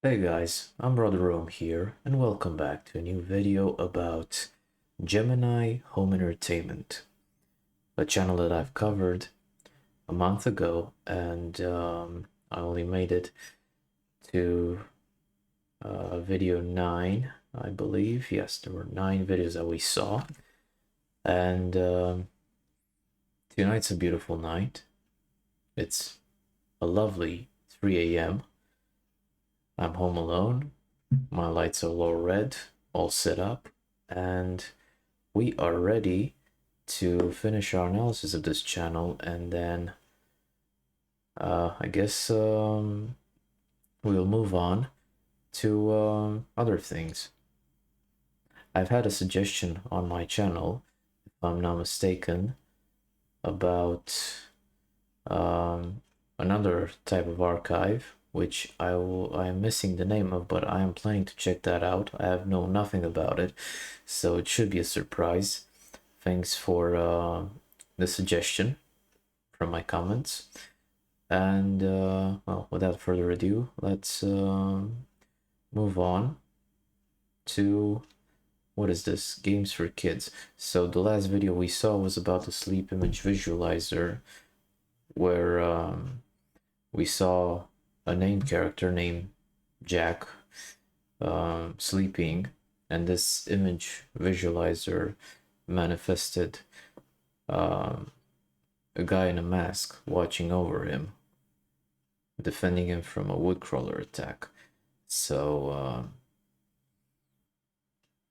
Hey guys, I'm Brother Rome here, and welcome back to a new video about Gemini Home Entertainment, a channel that I've covered a month ago, and I only made it to video 9, I believe. Yes, there were 9 videos that we saw, and tonight's a beautiful night. It's a lovely 3 a.m. I'm home alone. My lights are low red, all set up, and we are ready to finish our analysis of this channel, and then I guess we'll move on to other things. I've had a suggestion on my channel, if I'm not mistaken, about another type of archive, which I am missing the name of, but I am planning to check that out. I have known nothing about it, so it should be a surprise. Thanks for the suggestion from my comments. And well, without further ado, let's move on to what is this? Games for kids. So the last video we saw was about the sleep image visualizer, where we saw a named character named Jack sleeping, and this image visualizer manifested a guy in a mask watching over him, defending him from a woodcrawler attack. So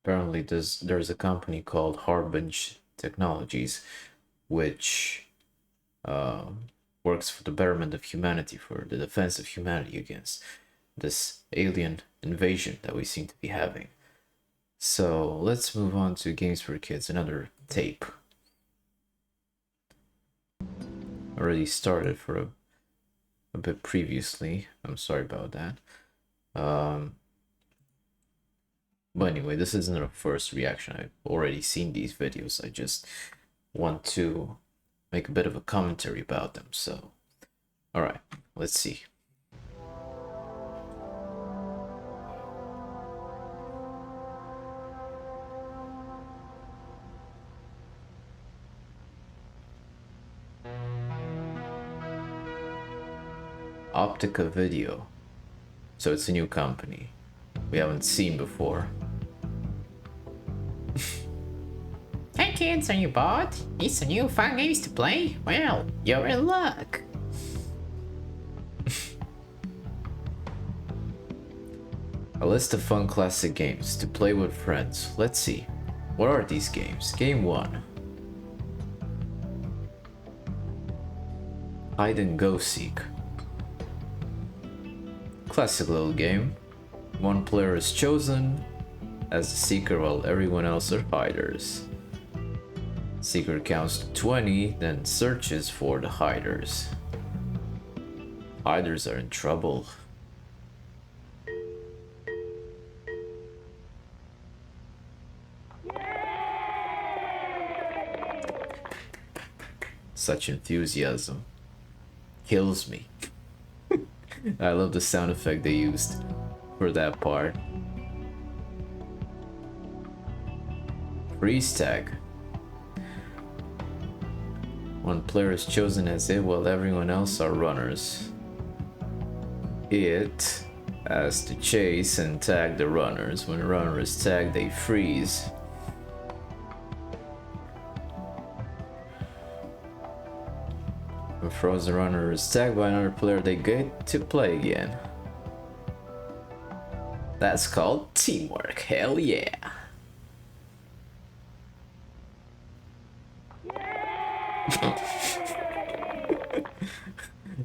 apparently there's a company called Harbinge Technologies, which works for the betterment of humanity, for the defense of humanity against this alien invasion that we seem to be having. So let's move on to Games for Kids, another tape. Already started for a bit previously. I'm sorry about that. But anyway, this isn't a first reaction. I've already seen these videos. I just want to make a bit of a commentary about them. So, all right, let's see. Optica Video. So it's a new company we haven't seen before. Hey kids, are you bored? Need some new fun games to play? Well, you're in luck. A list of fun classic games to play with friends. Let's see. What are these games? Game 1. Hide and Go Seek. Classic little game. One player is chosen as the seeker while everyone else are hiders. Seeker counts to 20, then searches for the hiders. Hiders are in trouble. Such enthusiasm kills me. I love the sound effect they used for that part. Freeze tag. One player is chosen as it while everyone else are runners. It has to chase and tag the runners. When a runner is tagged, they freeze. When a frozen runner is tagged by another player, they get to play again. That's called teamwork. Hell yeah.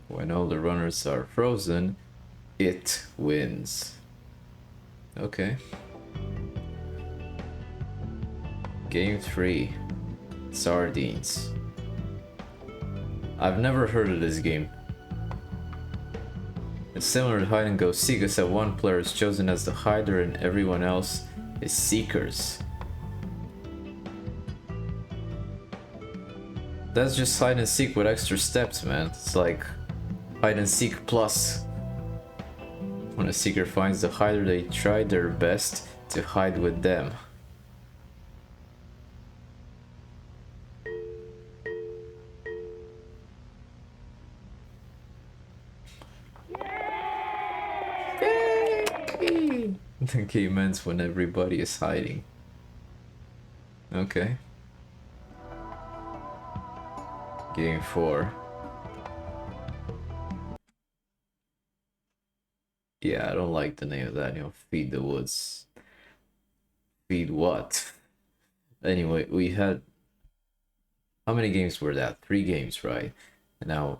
When all the runners are frozen, it wins. Okay. Game 3. Sardines. I've never heard of this game. It's similar to Hide and Go Seek, except one player is chosen as the hider and everyone else is seekers. That's just hide and seek with extra steps, man. It's like hide and seek plus. When a seeker finds the hider, they try their best to hide with them. Yay! The game ends when everybody is hiding. Okay. Game 4. Yeah, I don't like the name of that, Feed the Woods. Feed what? Anyway, we had... How many games were that? 3 games, right? Now,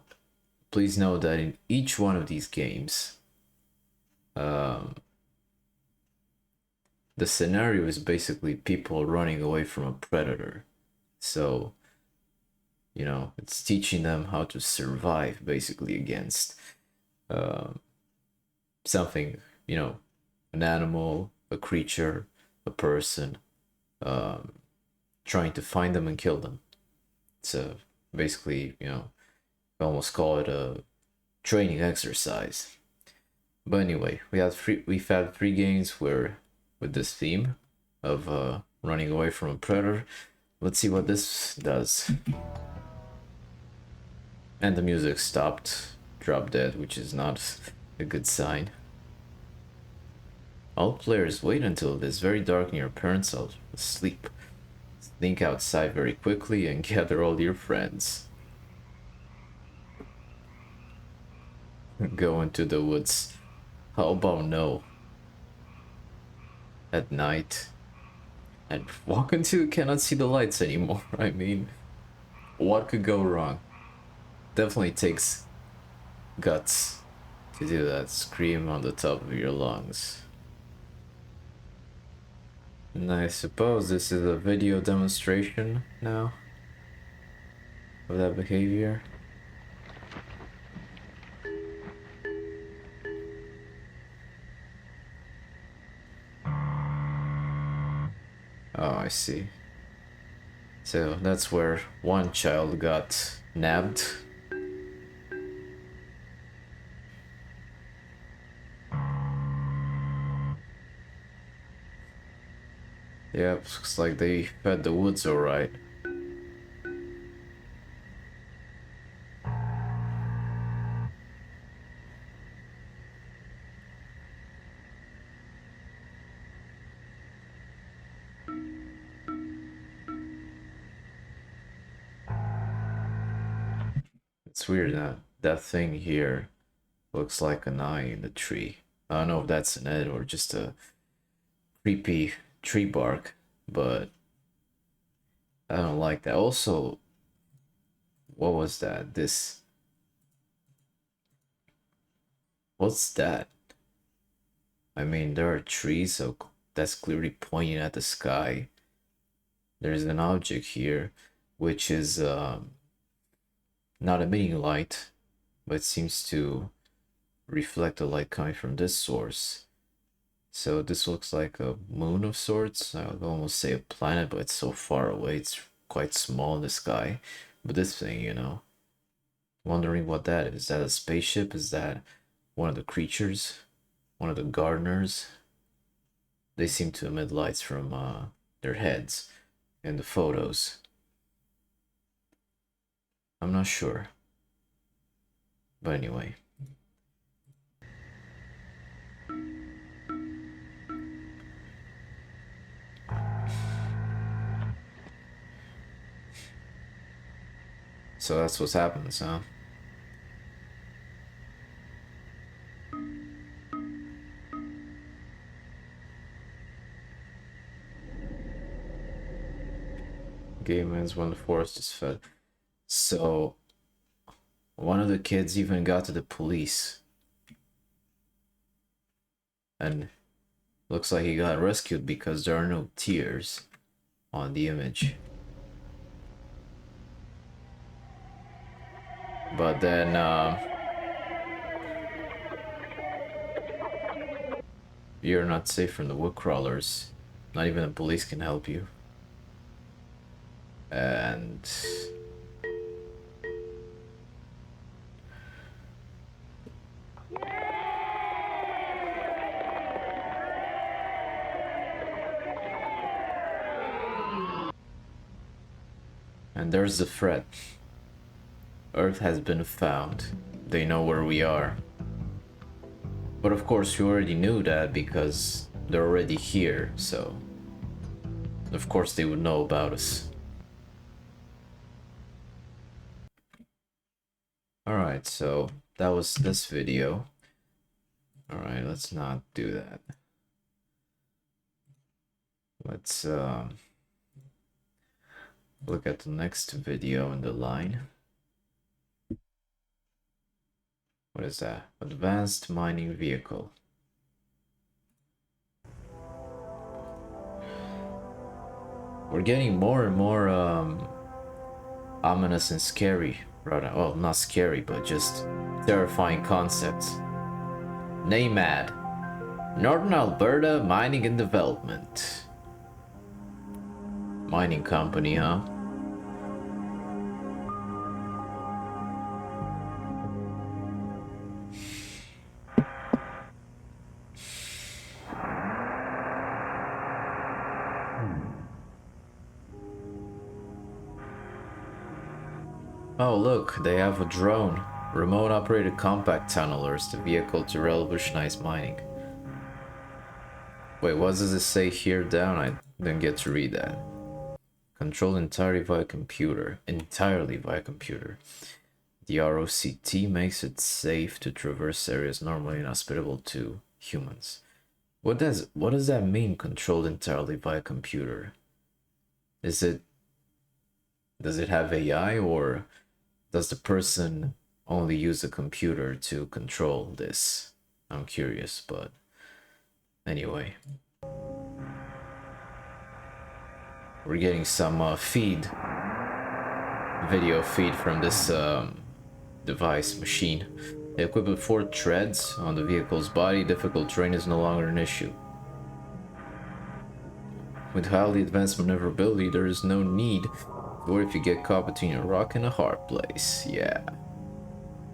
please know that in each one of these games, the scenario is basically people running away from a predator. So, it's teaching them how to survive, basically, against something, an animal, a creature, a person, trying to find them and kill them. So basically, almost call it a training exercise. But anyway, we've had 3 games where with this theme of running away from a predator. Let's see what this does. And the music stopped, dropped dead, which is not a good sign. All players wait until it is very dark and your parents are asleep. Sneak outside very quickly and gather all your friends. Go into the woods. How about no? At night. And walk until you cannot see the lights anymore. I mean, what could go wrong? Definitely takes guts to do that. Scream on the top of your lungs. And I suppose this is a video demonstration now of that behavior. Oh, I see. So that's where one child got nabbed. Yep, looks like they fed the woods alright. It's weird that thing here looks like an eye in the tree. I don't know if that's an ed or just a creepy tree bark, but I don't like that. Also, what was that? What's that? I mean, there are trees, so that's clearly pointing at the sky. There's an object here, which is not emitting light, but seems to reflect the light coming from this source. So this looks like a moon of sorts. I would almost say a planet, but it's so far away. It's quite small in the sky. But this thing, wondering what that is. Is that a spaceship? Is that one of the creatures? One of the gardeners? They seem to emit lights from their heads in the photos. I'm not sure. But anyway. So that's what's happening, huh? Game ends when the forest is fed. So one of the kids even got to the police. And looks like he got rescued because there are no tears on the image. But then you're not safe from the wood crawlers. Not even the police can help you. And And there's the threat. Earth has been found. They know where we are. But of course you already knew that because they're already here, so of course they would know about us. Alright, so that was this video. Alright, let's not do that. Let's look at the next video in the line. What is that? Advanced mining vehicle. We're getting more and more ominous and scary. Rather, well, not scary, but just terrifying concepts. NAMAD. Northern Alberta Mining and Development. Mining company, huh? Oh look, they have a drone. Remote operated compact tunnelers, the vehicle to revolutionize mining. Wait, what does it say here down? I didn't get to read that. Controlled entirely via computer. Entirely via computer. The ROCT makes it safe to traverse areas normally inhospitable to humans. What does that mean, controlled entirely via computer? Does it have AI, or does the person only use a computer to control this? I'm curious, but anyway. We're getting some video feed from this device machine. Equipped with 4 treads on the vehicle's body, difficult terrain is no longer an issue. With highly advanced maneuverability, there is no need to worry if you get caught between a rock and a hard place. Yeah.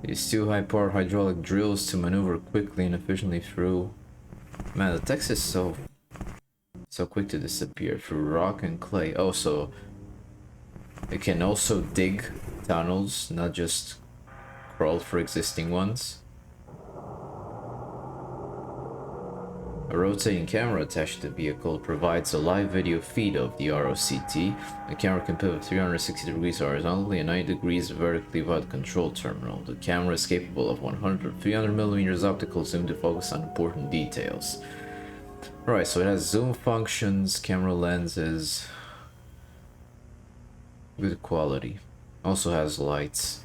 These 2 high-powered hydraulic drills to maneuver quickly and efficiently through... Man, the text is so quick to disappear. Through rock and clay. Oh, so it can also dig tunnels, not just crawl for existing ones. A rotating camera attached to the vehicle provides a live video feed of the ROCT. The camera can pivot 360 degrees horizontally and 90 degrees vertically via the control terminal. The camera is capable of 300mm optical zoom to focus on important details. Alright, so it has zoom functions, camera lenses, good quality. Also has lights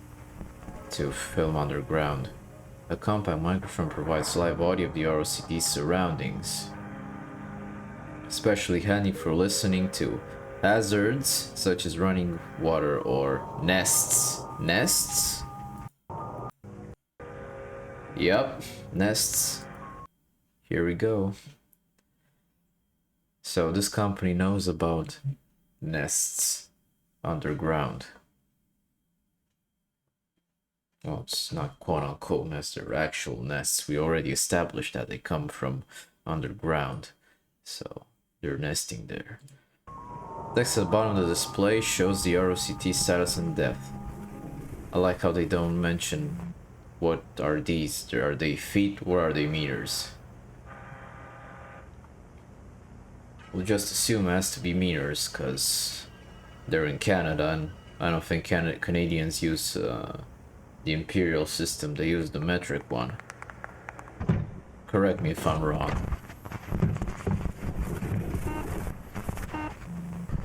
to film underground. A compact microphone provides live audio of the ROCT's surroundings, especially handy for listening to hazards such as running water or nests. Nests? Yep, nests. Here we go. So this company knows about nests underground. Well, it's not quote-unquote nests, they're actual nests. We already established that they come from underground, so they're nesting there. Text at the bottom of the display shows the ROCT status and depth. I like how they don't mention what are these. Are they feet or are they meters? We'll just assume it has to be meters because they're in Canada, and I don't think Canadians use the imperial system. They use the metric one. Correct me if I'm wrong.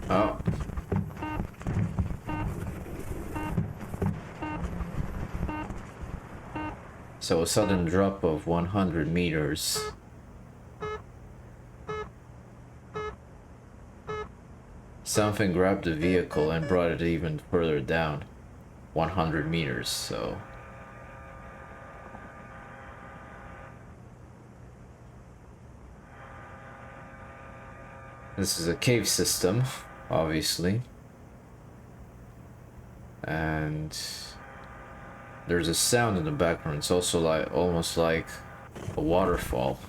Oh. So a sudden drop of 100 meters. Something grabbed the vehicle and brought it even further down. 100 meters, so... This is a cave system, obviously. And... there's a sound in the background. It's also like almost like a waterfall.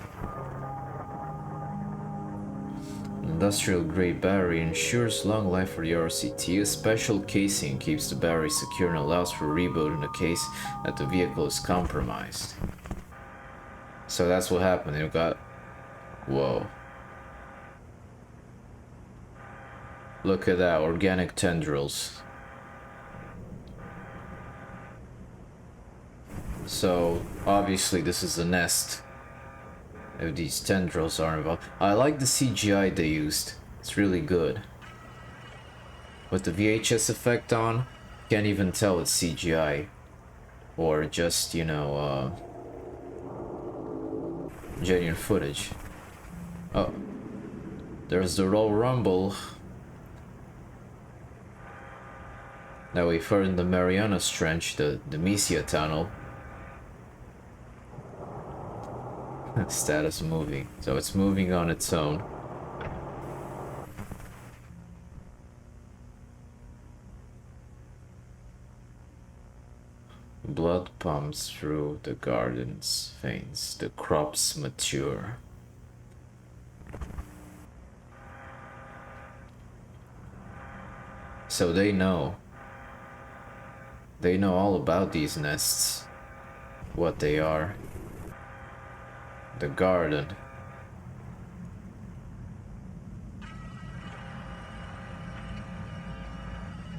Industrial grade battery ensures long life for the RCT. A special casing keeps the battery secure and allows for rebuild in the case that the vehicle is compromised. So that's what happened. It got... Whoa. Look at that, organic tendrils. So, obviously this is a nest. If these tendrils are involved. I like the CGI they used. It's really good. With the VHS effect on, can't even tell it's CGI. Or just, you know, genuine footage. Oh. There's the Royal Rumble. Now we've heard in the Marianas Trench, the Mysia Tunnel. Status moving. So it's moving on its own. Blood pumps through the garden's veins. The crops mature. So they know. They know all about these nests. What they are. The garden.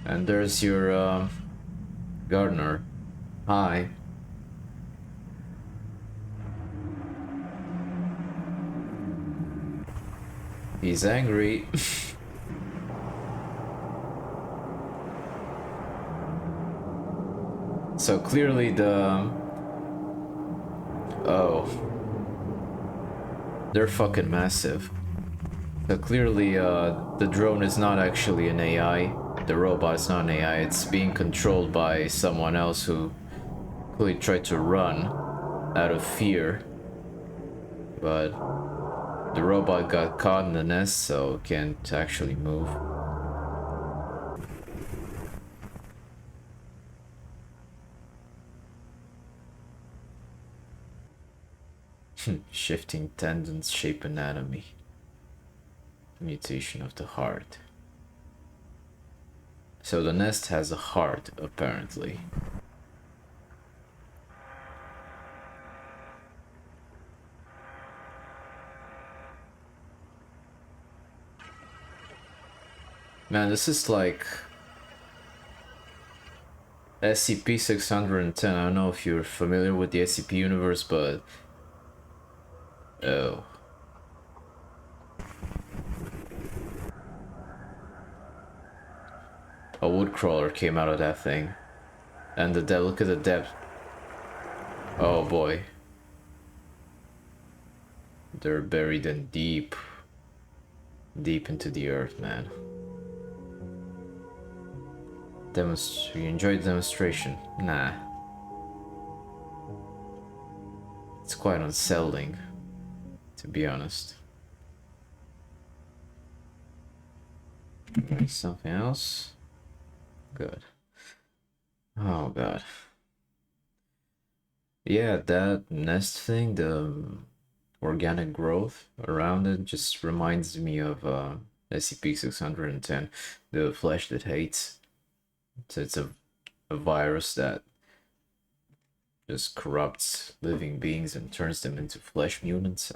And there's your gardener. Hi. He's angry. So clearly the... Oh. They're fucking massive. So clearly the drone is not actually an AI. The robot is not an AI. It's being controlled by someone else who clearly tried to run out of fear. But the robot got caught in the nest, so can't actually move. Shifting tendons shape anatomy. Mutation of the heart. So the nest has a heart, apparently. Man, this is like SCP-610. I don't know if you're familiar with the SCP universe, but... Oh. A woodcrawler came out of that thing. And the depth, look at the depth. Oh boy. They're buried in deep into the earth, man. You enjoyed the demonstration? Nah. It's quite unsettling, to be honest. Something else? Good. Oh god. Yeah, that nest thing, the organic growth around it just reminds me of SCP-610, the flesh that hates. So it's a virus that just corrupts living beings and turns them into flesh mutants.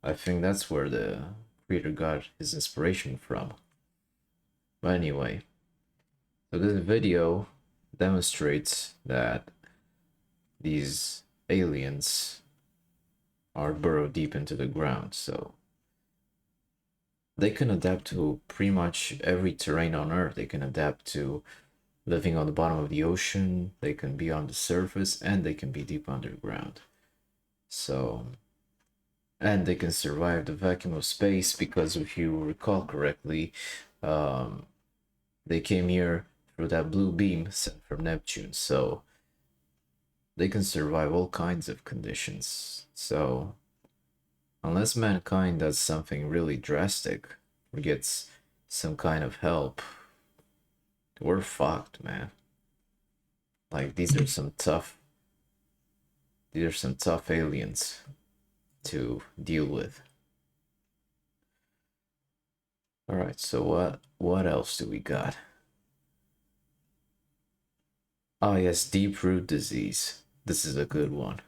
I think that's where the creator got his inspiration from. But anyway, so this video demonstrates that these aliens are burrowed deep into the ground, so they can adapt to pretty much every terrain on Earth. They can adapt to living on the bottom of the ocean, they can be on the surface, and they can be deep underground. So, and they can survive the vacuum of space because if you recall correctly, they came here through that blue beam sent from Neptune, so they can survive all kinds of conditions. So, unless mankind does something really drastic or gets some kind of help, we're fucked, man. Like, these are some tough aliens to deal with. All right, so what else do we got? Oh yes, deep root disease. This is a good one.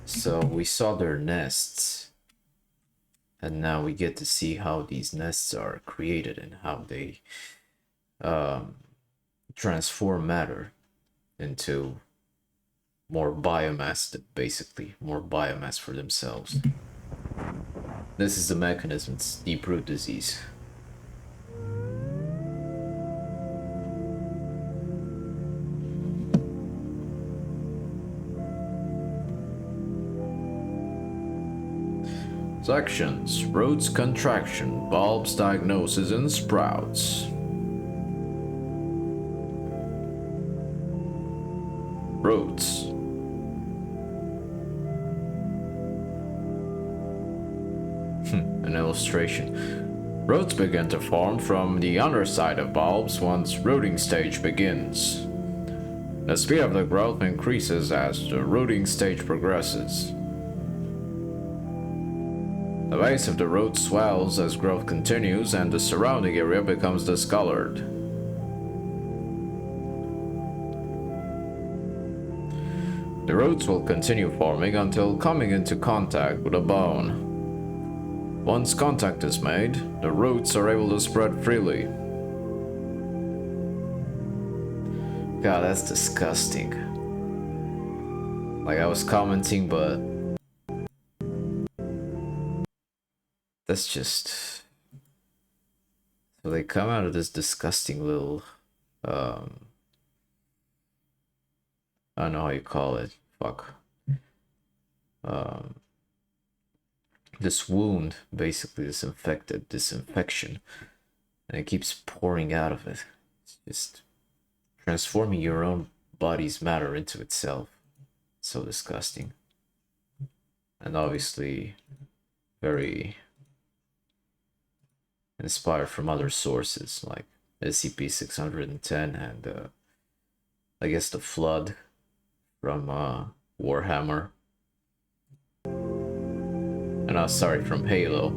So we saw their nests, and now we get to see how these nests are created and how they transform matter into more biomass, basically more biomass for themselves. This is the mechanism. It's deep root disease. Sections: roots contraction, bulbs diagnosis, and sprouts. Roots. An illustration. Roots begin to form from the underside of bulbs once rooting stage begins. The speed of the growth increases as the rooting stage progresses. The base of the root swells as growth continues and the surrounding area becomes discolored. The roots will continue forming until coming into contact with a bone. Once contact is made, the roots are able to spread freely. God, that's disgusting. Like I was commenting, but that's just... So they come out of this disgusting little, I don't know how you call it. Fuck. This wound, basically this infection, and it keeps pouring out of it. It's just transforming your own body's matter into itself. So disgusting. And obviously very inspired from other sources like SCP-610 and I guess the Flood from Warhammer. And sorry, from Halo.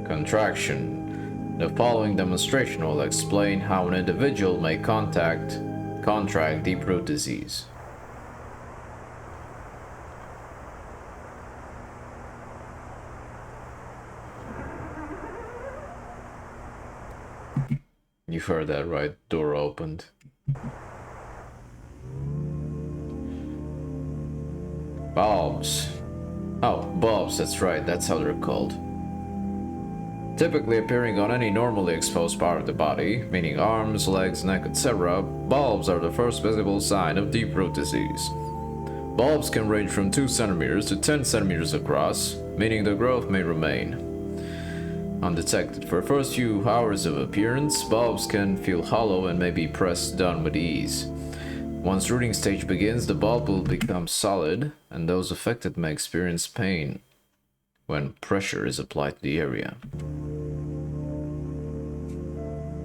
Contraction. The following demonstration will explain how an individual may contract deep root disease. You heard that right, door opened. Bulbs. Oh, bulbs, that's right, that's how they're called. Typically appearing on any normally exposed part of the body, meaning arms, legs, neck, etc., bulbs are the first visible sign of deep root disease. Bulbs can range from 2 centimeters to 10 centimeters across, meaning the growth may remain undetected. For the first few hours of appearance, bulbs can feel hollow and may be pressed down with ease. Once rooting stage begins, the bulb will become solid, and those affected may experience pain when pressure is applied to the area.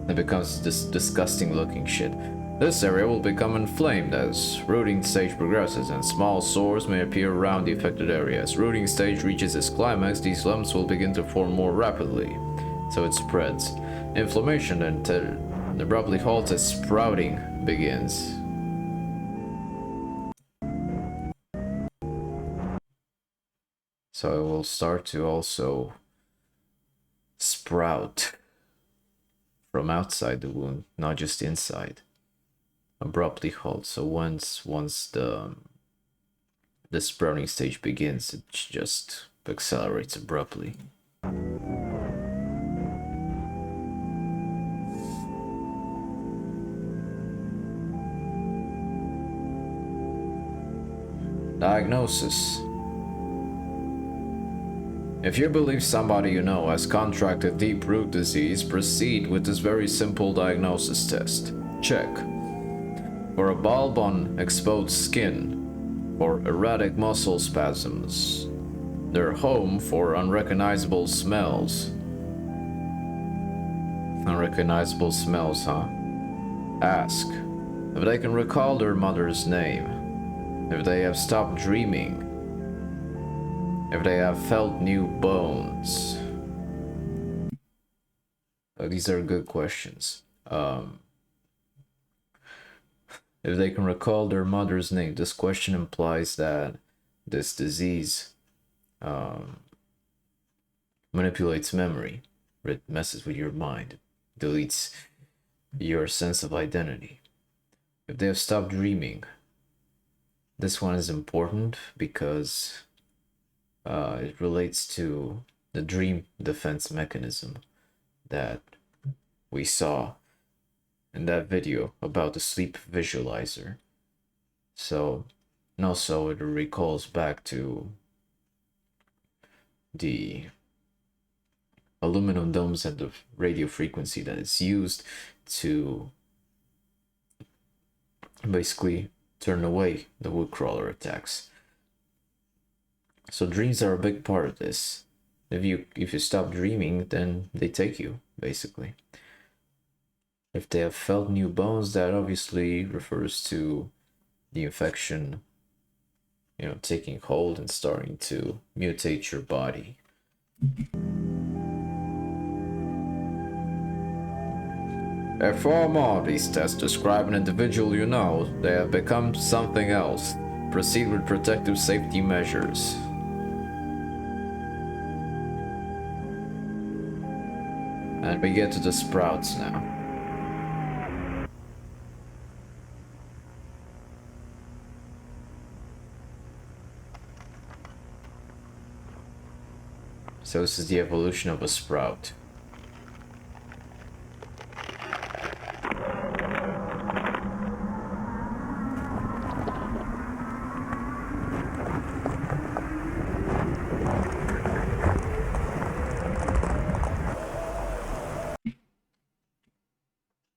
It becomes this disgusting looking shit. This area will become inflamed as rooting stage progresses, and small sores may appear around the affected area. As rooting stage reaches its climax, these lumps will begin to form more rapidly, so it spreads. Inflammation and abruptly halts as sprouting begins. So it will start to also sprout from outside the wound, not just inside. Abruptly halt. So once the sprouting stage begins, it just accelerates abruptly. Diagnosis. If you believe somebody you know has contracted deep root disease, proceed with this very simple diagnosis test. Check for a bulb on exposed skin, for erratic muscle spasms, their home for unrecognizable smells, Unrecognizable smells, huh? Ask if they can recall their mother's name, if they have stopped dreaming, if they have felt new bones. These are good questions. If they can recall their mother's name, this question implies that this disease manipulates memory. It messes with your mind, deletes your sense of identity. If they have stopped dreaming, this one is important because it relates to the dream defense mechanism that we saw in that video about the sleep visualizer. So, and also it recalls back to the aluminum domes and the radio frequency that is used to basically turn away the woodcrawler attacks. So dreams are a big part of this. If you stop dreaming, then they take you, basically. If they have felt new bones, that obviously refers to the infection, taking hold and starting to mutate your body. If 4 more of these tests describe an individual you know, they have become something else. Proceed with protective safety measures. And we get to the sprouts now. So this is the evolution of a sprout.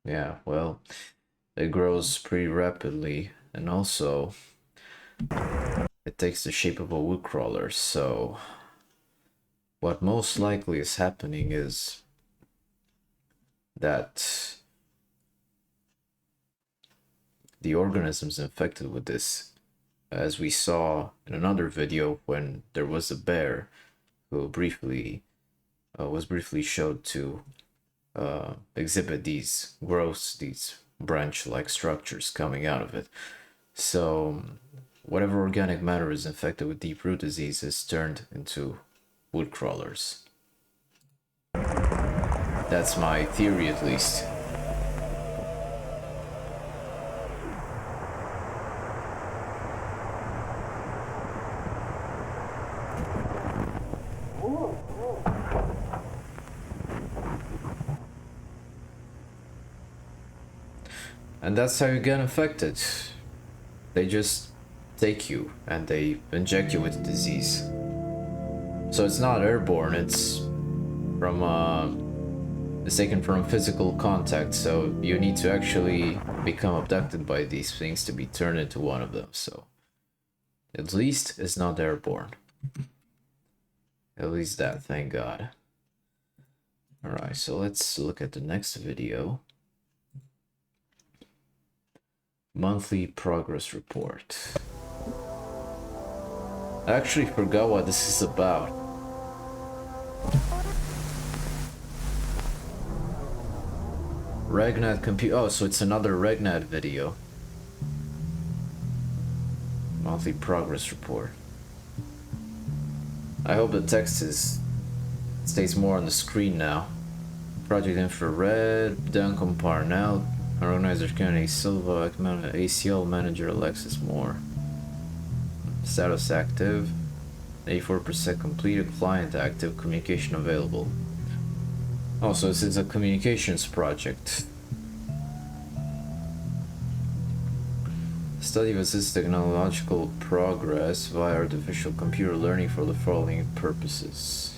Yeah, well, it grows pretty rapidly, and also it takes the shape of a woodcrawler, so what most likely is happening is that the organisms infected with this, as we saw in another video when there was a bear who was briefly showed to exhibit these growths, these branch-like structures coming out of it. So whatever organic matter is infected with deep root disease is turned into wood crawlers. That's my theory, at least. And that's how you get infected. They just take you and they inject you with the disease. So it's not airborne, it's taken from physical contact, so you need to actually become abducted by these things to be turned into one of them, so at least it's not airborne. At least that, thank God. Alright, so let's look at the next video. Monthly progress report. I actually forgot what this is about. Regnat compute. Oh, so it's another Regnat video. Monthly progress report. I hope the text stays more on the screen now. Project Infrared, Duncan Parnell, Organizer Kennedy Silva, ACL Manager Alexis Moore. Status active. 84% completed, client active, communication available. Also, this is a communications project. Study of assists technological progress via artificial computer learning for the following purposes: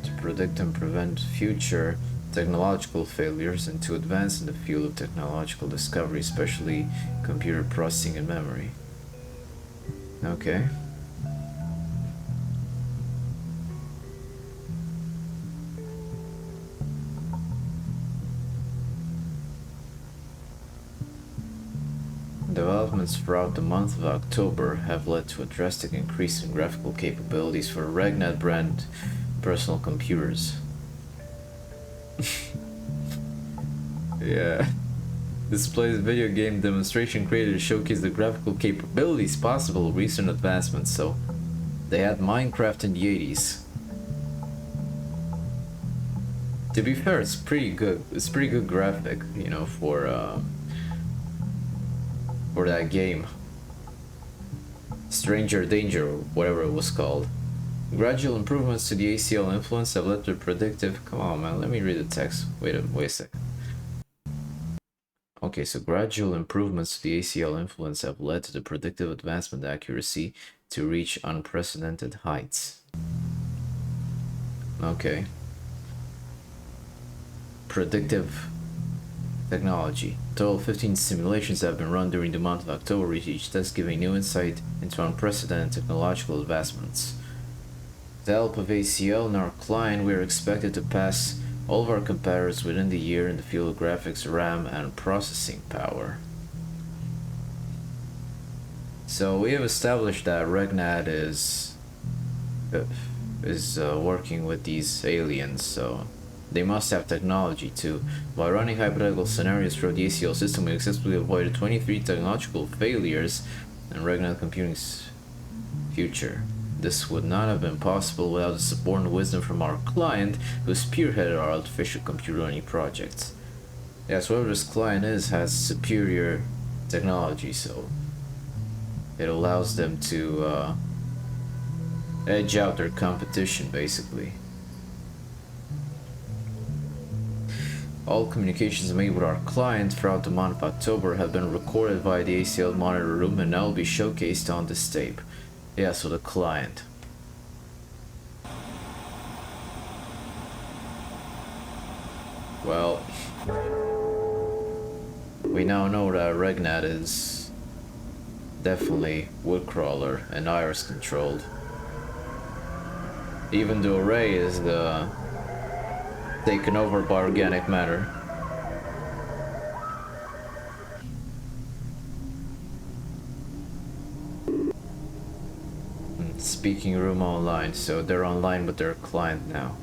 to predict and prevent future technological failures and to advance in the field of technological discovery, especially computer processing and memory. Okay. developments throughout the month of October have led to a drastic increase in graphical capabilities for Regnat brand personal computers. Yeah. Displays video game demonstration creators showcase the graphical capabilities possible with recent advancements. So they had Minecraft in the 80s. To be fair, it's pretty good. It's pretty good graphic, you know, for that game. Stranger Danger, or whatever it was called. Gradual improvements to the ACL influence have led to predictive. Come on, man. Let me read the text. Wait a second. Okay, so gradual improvements to the ACL influence have led to the predictive advancement accuracy to reach unprecedented heights. Okay. Predictive technology. Total 15 simulations have been run during the month of October, with each test giving new insight into unprecedented technological advancements. With the help of ACL and our client, we are expected to pass all of our competitors within the year in the field of graphics, RAM, and processing power. So we have established that Regnat is working with these aliens, so they must have technology too. By running hypothetical scenarios through the ACL system, we successfully avoided 23 technological failures in Regnat Computing's future. This would not have been possible without the support and wisdom from our client, who spearheaded our artificial computer learning projects. Yes, whoever this client is has superior technology, so it allows them to edge out their competition, basically. All communications made with our client throughout the month of October have been recorded via the ACL monitor room and now will be showcased on this tape. Yeah, so the client. Well, we now know that Regnat is definitely woodcrawler and iris controlled. Even the array is taken over by organic matter. Speaking room online, so they're online with their client now.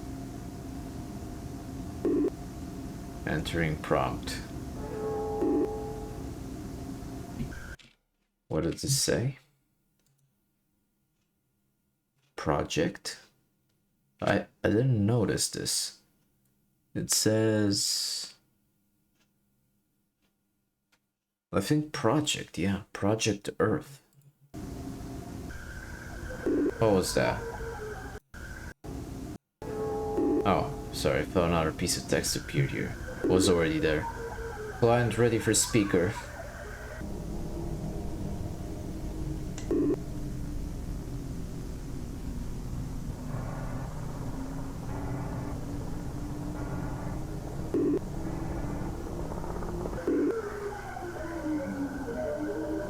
Entering prompt. What does it say? Project? I didn't notice this. It says, I think project, yeah, Project Earth. What was that? Oh, sorry, I thought another piece of text appeared here. It was already there. Client ready for speaker.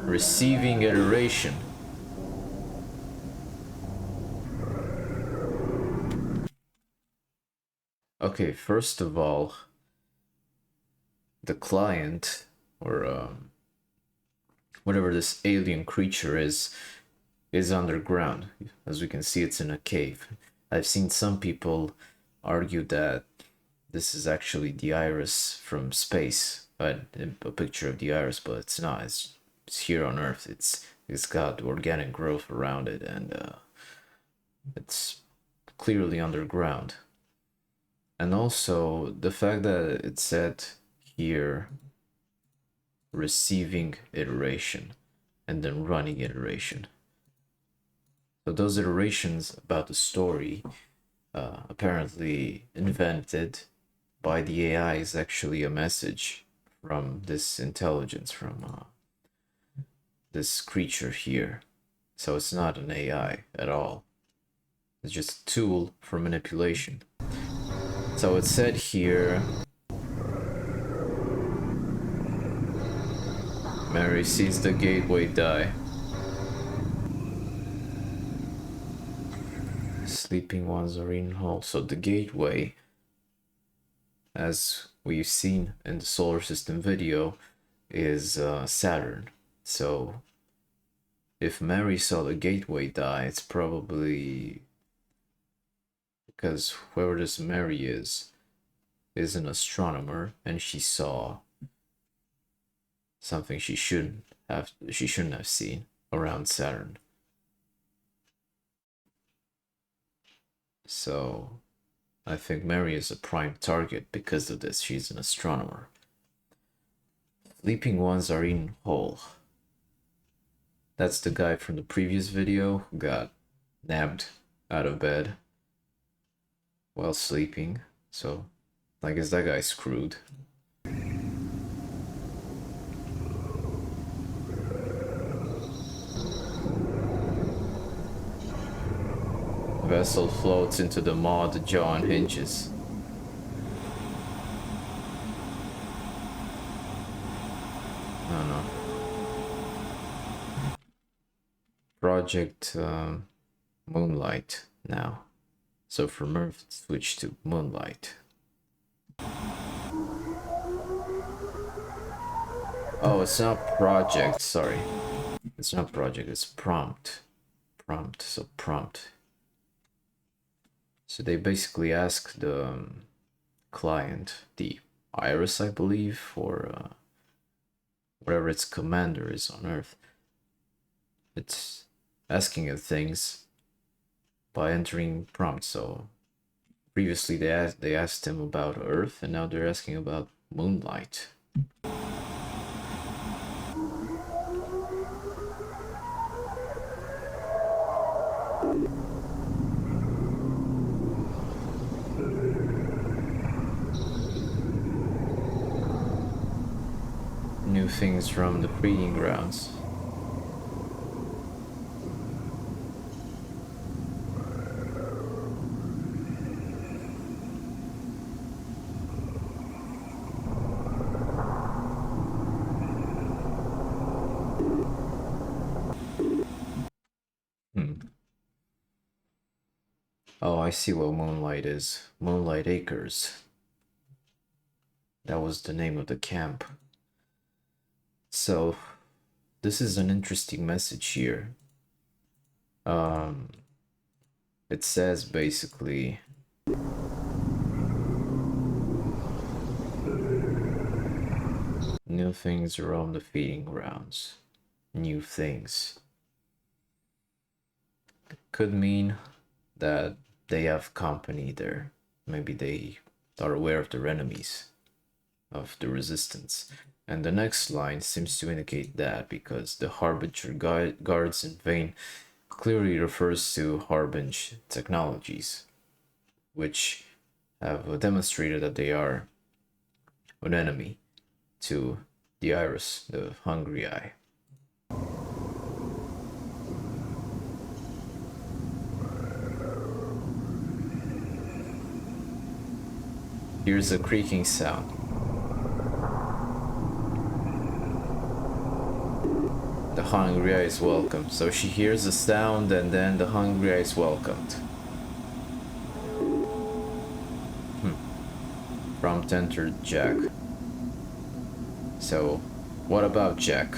Receiving iteration. Okay, first of all, the client, or whatever this alien creature is underground. As we can see, it's in a cave. I've seen some people argue that this is actually the iris from space, a picture of the iris, but it's not. It's here on Earth. It's got organic growth around it, and it's clearly underground. And also the fact that it said here receiving iteration and then running iteration. So those iterations about the story apparently invented by the AI is actually a message from this intelligence, from this creature here. So it's not an AI at all. It's just a tool for manipulation. So it said here, Mary sees the gateway die. Sleeping ones are in hall. So the gateway, as we've seen in the solar system video, is Saturn. So if Mary saw the gateway die, it's probably because whoever this Mary is an astronomer, and she saw something she shouldn't have seen around Saturn. So I think Mary is a prime target because of this. She's an astronomer. Sleeping ones are eaten whole. That's the guy from the previous video who got nabbed out of bed while sleeping. So I guess that guy's screwed. Vessel floats into the maw, the jaw unhinges. Oh no. Project Moonlight now. So from Earth, switch to Moonlight. Oh, it's not Project, sorry. It's not Project, it's Prompt. Prompt, so Prompt. So they basically ask the client, the Iris, I believe, for whatever its commander is on Earth. It's asking it things by entering prompts. So previously they asked him about Earth, and now they're asking about Moonlight. New things from the breeding grounds. Oh, I see what Moonlight is. Moonlight Acres. That was the name of the camp. So, this is an interesting message here. It says basically new things around the feeding grounds. New things. Could mean that they have company there. Maybe they are aware of their enemies, of the resistance. And the next line seems to indicate that, because the Harbinger guards in vain clearly refers to Harbinge technologies, which have demonstrated that they are an enemy to the Iris, the Hungry Eye. Here's a creaking sound. The Hungry Eye is welcome. So she hears a sound, and then the Hungry Eye is welcomed. Prompt entered Jack. So, what about Jack?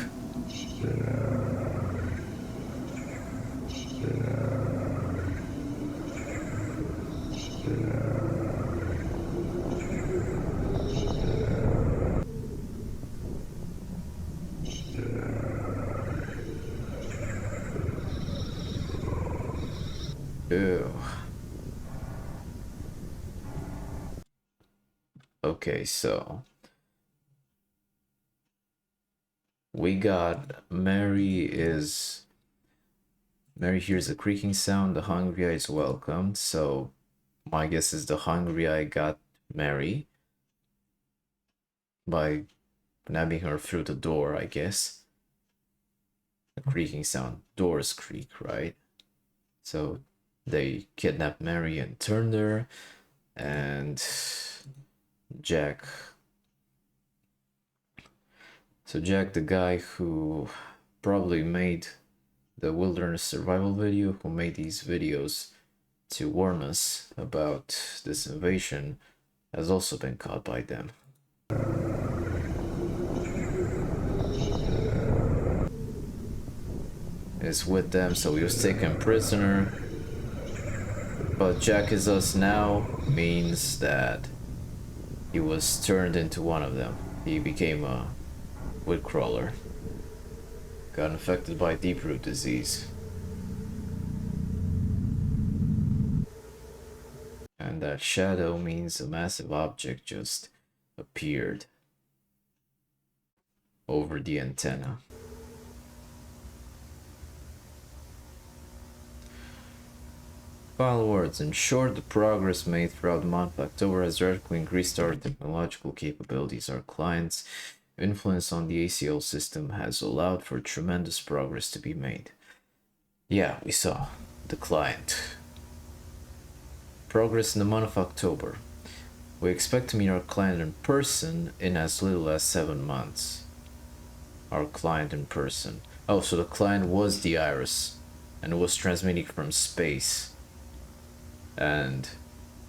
Ew. Okay, so we got Mary hears a creaking sound, the Hungry Eye is welcomed. So my guess is the Hungry Eye got Mary by nabbing her through the door, I guess. The creaking sound, doors creak, right? So they kidnap Mary and turned her, and Jack. So Jack, the guy who probably made the wilderness survival video, who made these videos to warn us about this invasion, has also been caught by them. is with them, so he was taken prisoner. But Jack is us now means that he was turned into one of them. He became a wood crawler. Got infected by deep root disease. And that shadow means a massive object just appeared over the antenna. Final words. In short, the progress made throughout the month of October has radically increased our technological capabilities. Our clients' influence on the ACL system has allowed for tremendous progress to be made. Yeah, we saw the client. Progress in the month of October. We expect to meet our client in person in as little as 7 months. Our client in person. Oh, so the client was the iris and it was transmitting from space. And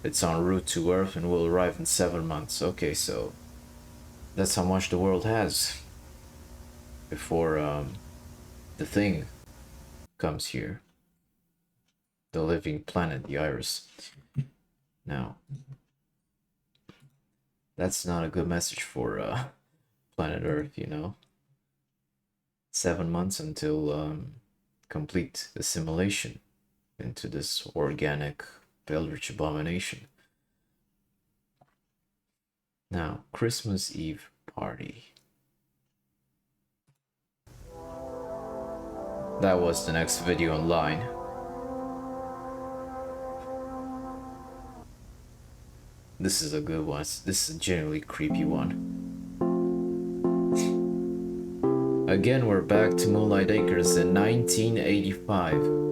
it's en route to Earth and will arrive in 7 months. Okay, so that's how much the world has before the thing comes here. The living planet, the iris. Now, that's not a good message for planet Earth, you know. 7 months until complete assimilation into this organic Eldritch abomination. Now, Christmas Eve party. That was the next video online. This is a good one. This is a genuinely creepy one. Again, we're back to Moonlight Acres in 1985.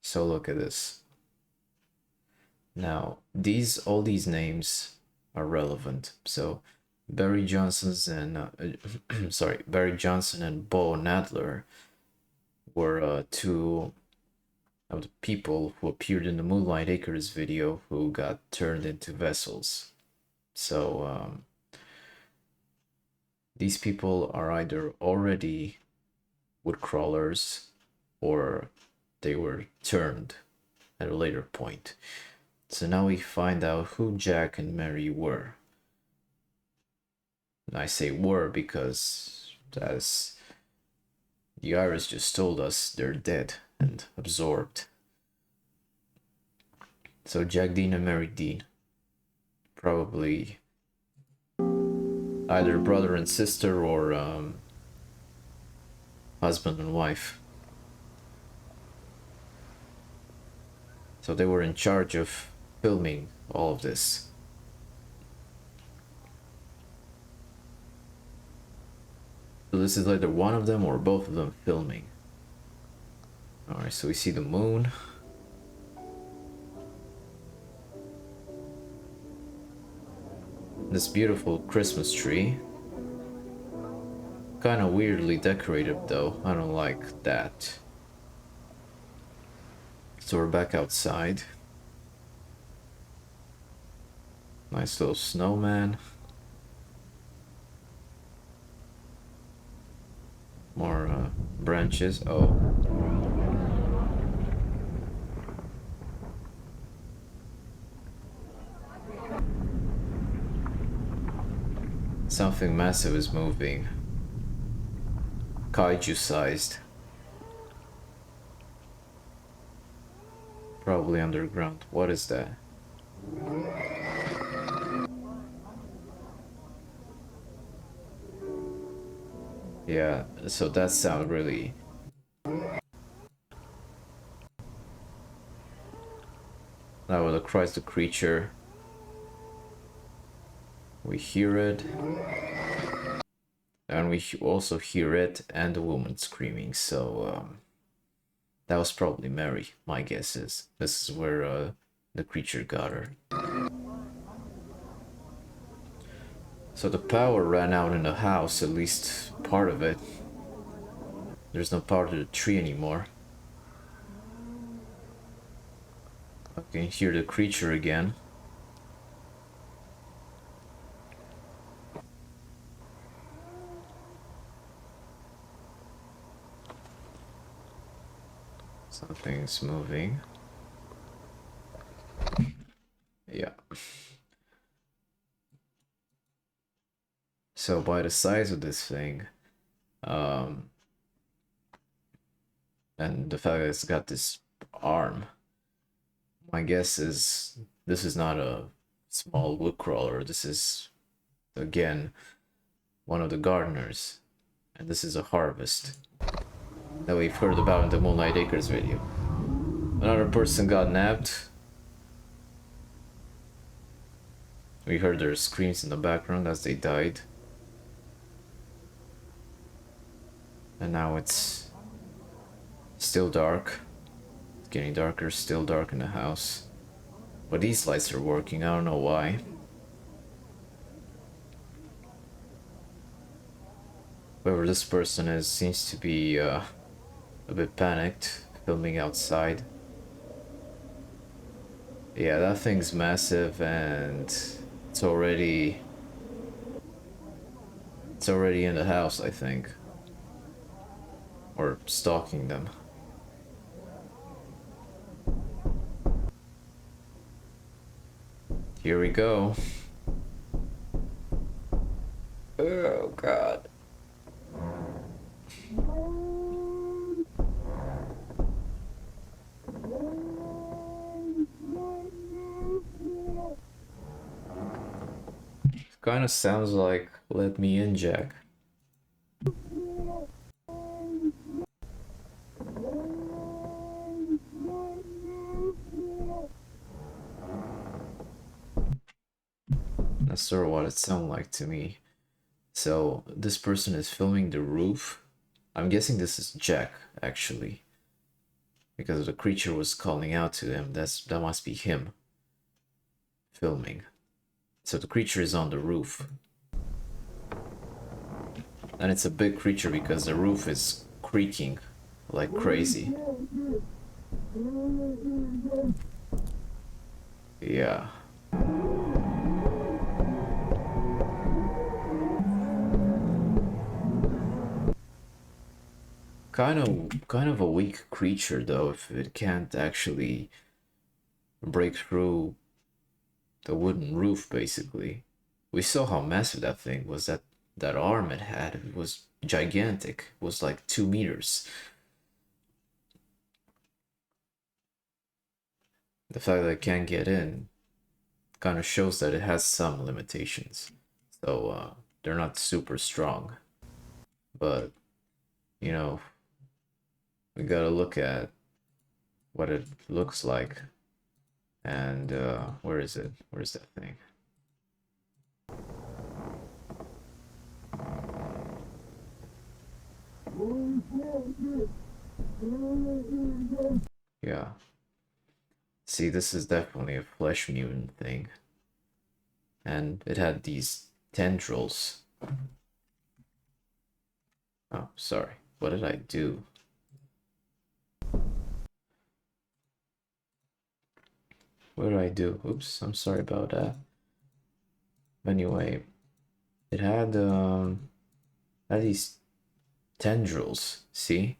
So look at this. Now, all these names are relevant. So Barry Johnson's and Barry Johnson and Bo Nadler were two of the people who appeared in the Moonlight Acres video who got turned into vessels. So these people are either already wood crawlers or they were turned at a later point. So now we find out who Jack and Mary were. And I say were because, as the iris just told us, they're dead and absorbed. So Jack Dean and Mary Dean, probably either brother and sister or husband and wife. So they were in charge of filming all of this. So this is either one of them or both of them filming. Alright, so we see the moon. This beautiful Christmas tree. Kind of weirdly decorated though, I don't like that. So we're back outside. Nice little snowman. More branches. Oh. Something massive is moving. Kaiju sized. Probably underground. What is that? Yeah, so that sound really... Now with the cries the creature. We hear it. And we also hear it and the woman screaming, so that was probably Mary, my guess is. This is where the creature got her. So the power ran out in the house, at least part of it. There's no power to the tree anymore. I can hear the creature again. Something's moving. Yeah. So by the size of this thing, and the fact that it's got this arm, my guess is this is not a small wood crawler. This is, again, one of the gardeners. And this is a harvest that we've heard about in the Moonlight Acres video. Another person got nabbed. We heard their screams in the background as they died. And now it's still dark. It's getting darker, still dark in the house. But these lights are working, I don't know why. Whoever this person is seems to be a bit panicked, filming outside. Yeah, that thing's massive and it's already in the house, I think. Or stalking them. Here we go. Oh god. Kind of sounds like "Let Me In, Jack." That's sort of what it sounded like to me. So this person is filming the roof. I'm guessing this is Jack, actually, because the creature was calling out to him. That must be him filming. So the creature is on the roof. And it's a big creature because the roof is creaking like crazy. Yeah. Kind of a weak creature though, if it can't actually break through the wooden roof, basically. We saw how massive that thing was. That arm it had, it was gigantic. It was like 2 meters. The fact that it can't get in kind of shows that it has some limitations. So they're not super strong. But, you know, we gotta look at what it looks like. And where is it? Where's that thing? Yeah. See, this is definitely a flesh mutant thing. And it had these tendrils. Oh, sorry. What did I do? What did I do? Oops, I'm sorry about that. Anyway, it had these tendrils, see?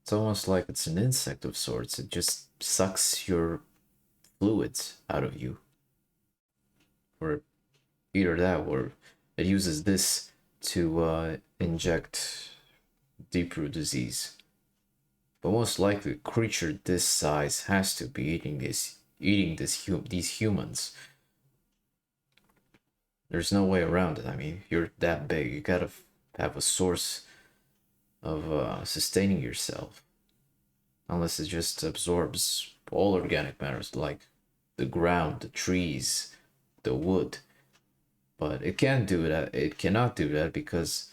It's almost like it's an insect of sorts. It just sucks your fluids out of you. Or either that, or it uses this to inject deep root disease. But most likely, a creature this size has to be eating these humans. There's no way around it. I mean, if you're that big, you gotta have a source of sustaining yourself. Unless it just absorbs all organic matters, like the ground, the trees, the wood. But it can't do that. It cannot do that because,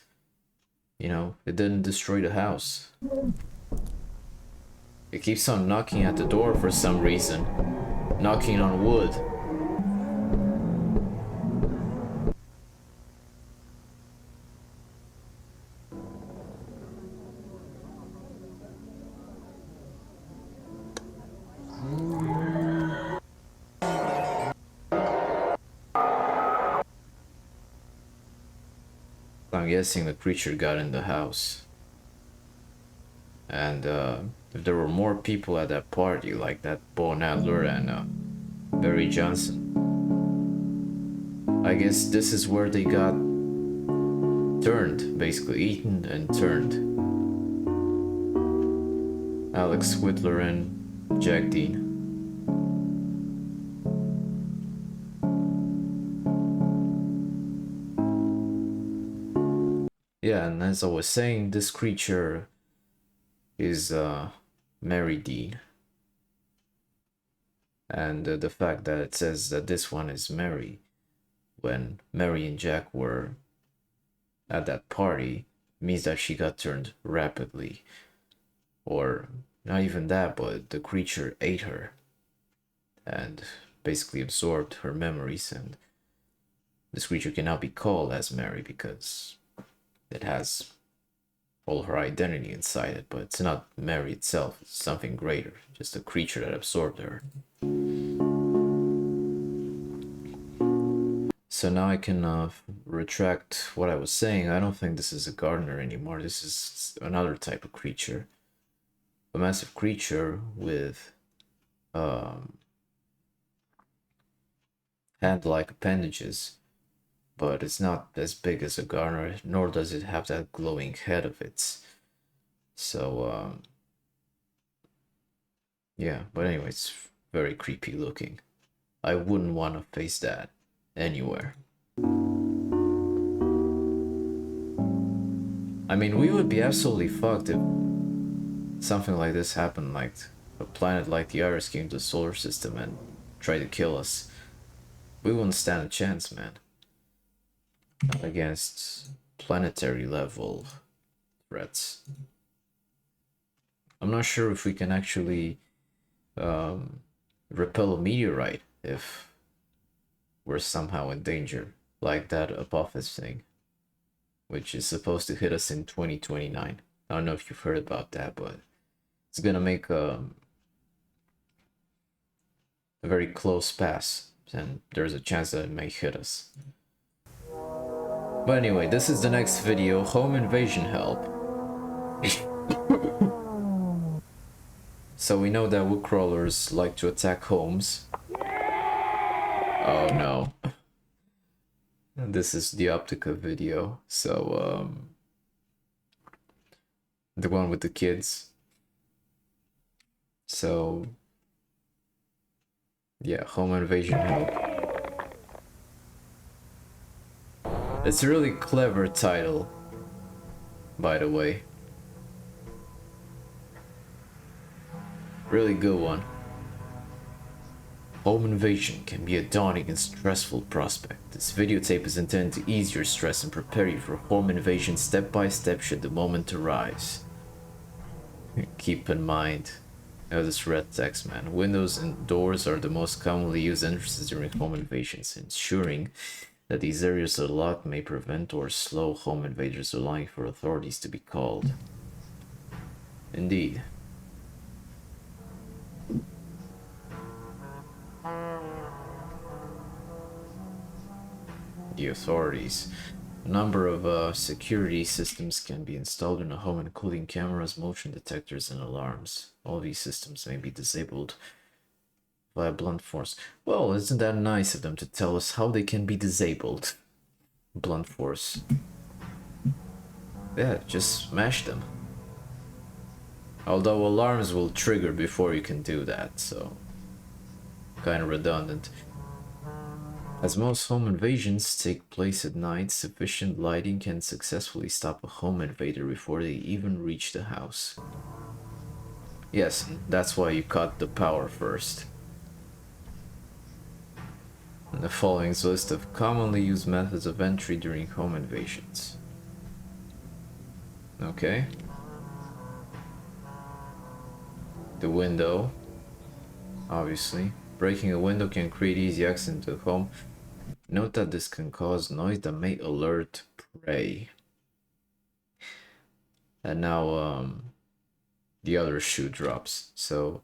you know, it didn't destroy the house. It keeps on knocking at the door for some reason. Knocking on wood. I'm guessing the creature got in the house. And If there were more people at that party, like that Bon Adler and Barry Johnson, I guess this is where they got turned, basically eaten and turned. Alex Whitler and Jack Dean. Yeah, and as I was saying, this creature is Mary Dean. And the fact that it says that this one is Mary, when Mary and Jack were at that party, means that she got turned rapidly. Or not even that, but the creature ate her and basically absorbed her memories, and this creature cannot be called as Mary because it has all her identity inside it, but it's not Mary itself, it's something greater, just a creature that absorbed her. So now I can retract what I was saying. I don't think this is a gardener anymore. This is another type of creature. A massive creature with hand-like appendages, but it's not as big as a gardener, nor does it have that glowing head of its. So, yeah, but anyway, it's very creepy looking. I wouldn't want to face that anywhere. I mean, we would be absolutely fucked if something like this happened, like a planet like the Iris came to the solar system and tried to kill us. We wouldn't stand a chance, man. Not against planetary level threats. I'm not sure if we can actually repel a meteorite if we're somehow in danger, like that Apophis thing, which is supposed to hit us in 2029. I don't know if you've heard about that, but it's gonna make a very close pass, and there's a chance that it may hit us. But anyway, this is the next video, home invasion help. So we know that wood crawlers like to attack homes. Oh no. This is the Optica video, so the one with the kids. So yeah, home invasion help. It's a really clever title, by the way. Really good one. Home invasion can be a daunting and stressful prospect. This videotape is intended to ease your stress and prepare you for home invasion step by step should the moment arise. Keep in mind, this red text, man. Windows and doors are the most commonly used entrances during home invasions. Ensuring that these areas are locked may prevent or slow home invaders, allowing for authorities to be called. Indeed. The authorities. A number of security systems can be installed in a home, including cameras, motion detectors, and alarms. All these systems may be disabled via blunt force. Well, isn't that nice of them to tell us how they can be disabled? Blunt force. Yeah, just smash them. Although alarms will trigger before you can do that, so kind of redundant. As most home invasions take place at night, sufficient lighting can successfully stop a home invader before they even reach the house. Yes, that's why you cut the power first. And the following is a list of commonly used methods of entry during home invasions. Okay. The window, obviously. Breaking a window can create easy access into a home. Note that this can cause noise that may alert prey. And now the other shoe drops. So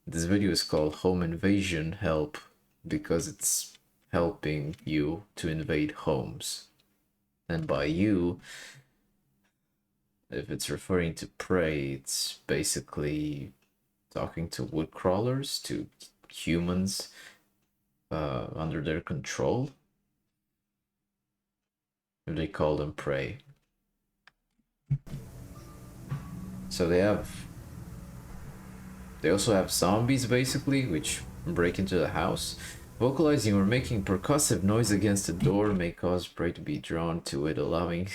this video is called Home Invasion Help because it's helping you to invade homes. And by you, if it's referring to prey, it's basically talking to wood crawlers, to humans under their control. If they call them prey. So they also have zombies basically, which break into the house. Vocalizing or making percussive noise against the door may cause prey to be drawn to it, allowing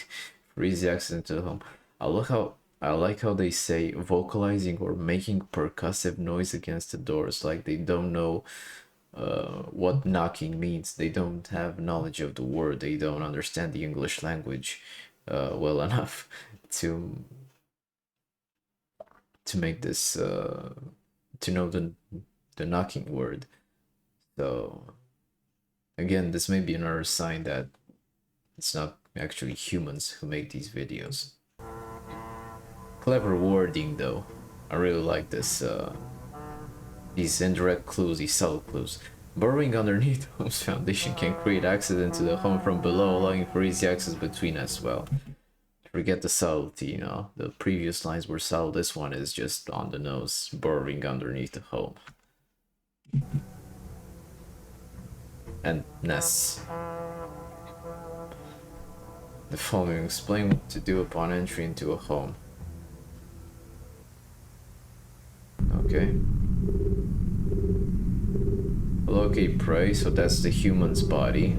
for easy access into the home. I like how they say vocalizing or making percussive noise against the doors, like they don't know what knocking means. They don't have knowledge of the word. They don't understand the English language well enough to make this to know the knocking word. So again, this may be another sign that it's not actually humans who make these videos. Clever wording though. I really like this these indirect clues, these subtle clues. Burrowing underneath the home's foundation can create access into the home from below, allowing for easy access between as well. Forget the subtlety, you know. The previous lines were subtle. This one is just on the nose, burrowing underneath the home. And nests. The following explain what to do upon entry into a home. Okay. Locate prey, so that's the human's body.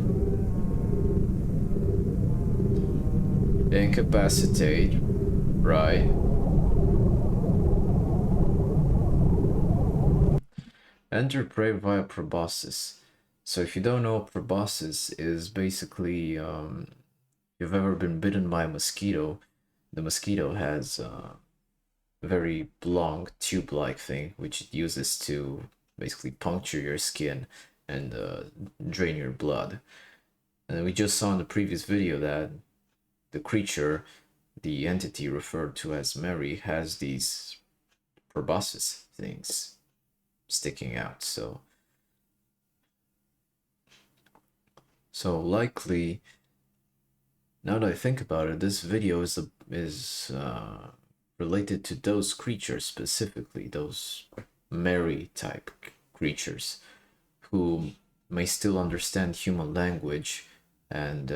Incapacitate, right? Enter prey via proboscis. So if you don't know, proboscis is basically if you've ever been bitten by a mosquito, the mosquito has a very long tube-like thing which it uses to basically puncture your skin and drain your blood. And we just saw in the previous video that the creature, the entity referred to as Mary, has these proboscis things sticking out. So likely, now that I think about it, this video is related to those creatures specifically, those Mary type creatures who may still understand human language and